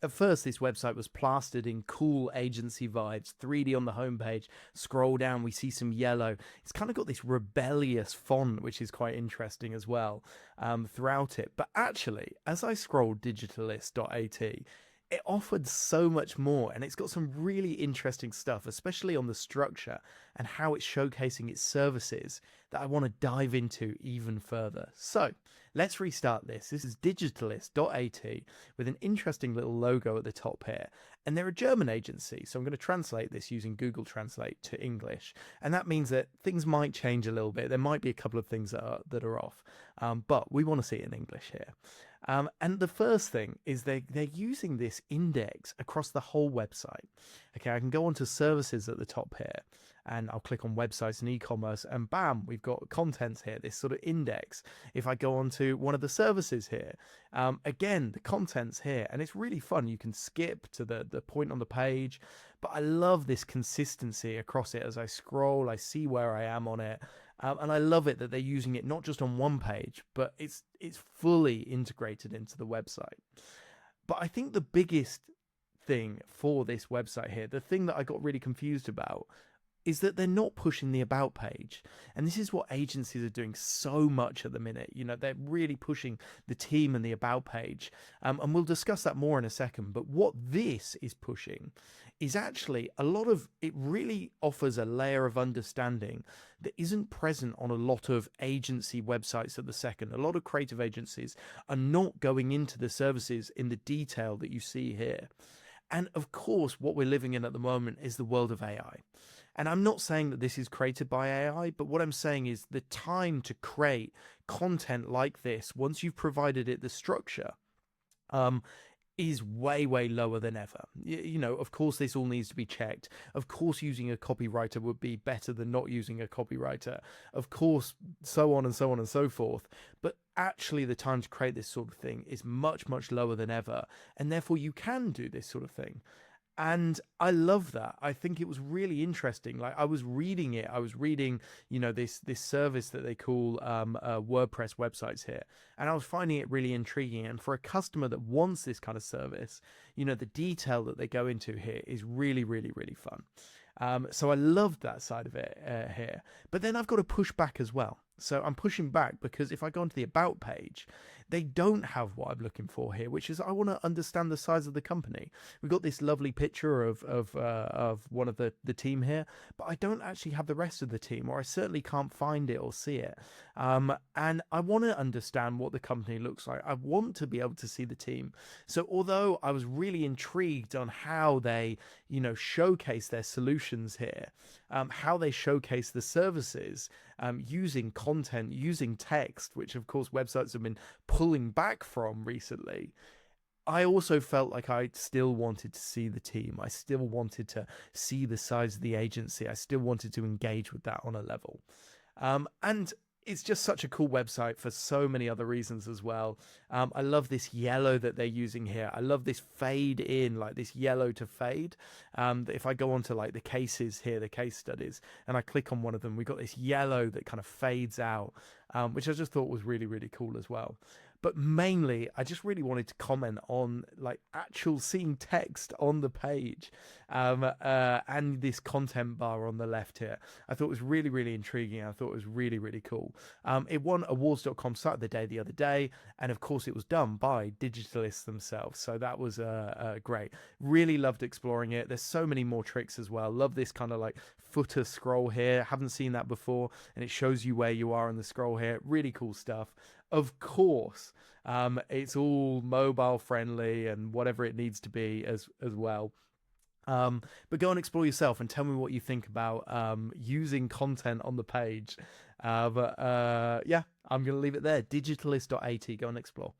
at first this website was plastered in cool agency vibes, 3D on the homepage. Scroll down, we see some yellow. It's kind of got this rebellious font, which is quite interesting as well, throughout it. But actually, as I scrolled digitalist.at, it offered so much more, and it's got some really interesting stuff, especially on the structure and how it's showcasing its services, that I want to dive into even further. So let's restart this. This is digitalist.at with an interesting little logo at the top here, and they're a German agency, so I'm going to translate this using Google Translate to English, and that means that things might change a little bit. There might be a couple of things that are off, but we want to see it in English here. And the first thing is they're using this index across the whole website. Okay, I can go onto services at the top here, and I'll click on websites and e-commerce, and bam, we've got contents here, this sort of index. If I go onto one of the services here, again, the contents here, and it's really fun. You can skip to the point on the page, but I love this consistency across it. As I scroll, I see where I am on it. And I love it that they're using it not just on one page, but it's fully integrated into the website. But I think the biggest thing for this website here, the thing that I got really confused about, is that they're not pushing the about page. And this is what agencies are doing so much at the minute. You know, they're really pushing the team and the about page. And we'll discuss that more in a second. But what this is pushing is actually a lot of, it really offers a layer of understanding that isn't present on a lot of agency websites at the second. A lot of creative agencies are not going into the services in the detail that you see here. And of course, what we're living in at the moment is the world of AI. And I'm not saying that this is created by AI, but what I'm saying is the time to create content like this, once you've provided it the structure, is way, way lower than ever. You know, of course, this all needs to be checked. Of course, using a copywriter would be better than not using a copywriter. Of course, so on and so on and so forth. But actually, the time to create this sort of thing is much, much lower than ever. And therefore, you can do this sort of thing. And I love that. I think it was really interesting. Like I was reading it, you know, this service that they call WordPress websites here, and I was finding it really intriguing. And for a customer that wants this kind of service, you know, the detail that they go into here is really, really, really fun. So I loved that side of it here. But then I've got to push back as well. So I'm pushing back because if I go onto the about page, they don't have what I'm looking for here, which is I want to understand the size of the company. We've got this lovely picture of one of the team here, but I don't actually have the rest of the team, or I certainly can't find it or see it. And I want to understand what the company looks like. I want to be able to see the team. So although I was really intrigued on how they, you know, showcase their solutions here, how they showcase the services, using content, using text, which of course websites have been pulling back from recently, I also felt like I still wanted to see the team. I still wanted to see the size of the agency. I still wanted to engage with that on a level. And it's just such a cool website for so many other reasons as well. I love this yellow that they're using here. I love this fade in, like this yellow to fade. If I go on to like the cases here, the case studies, and I click on one of them, we've got this yellow that kind of fades out, which I just thought was really, really cool as well. But mainly, I just really wanted to comment on like actual seeing text on the page, and this content bar on the left here. I thought it was really, really intriguing. I thought it was really, really cool. It won awards.com site of the day the other day, and of course it was done by Digitalists themselves. So that was great. Really loved exploring it. There's so many more tricks as well. Love this kind of like footer scroll here. Haven't seen that before, and it shows you where you are in the scroll here. Really cool stuff. Of course, it's all mobile friendly and whatever it needs to be as well. But go and explore yourself and tell me what you think about using content on the page. Yeah, I'm going to leave it there. Digitalist.at. Go and explore.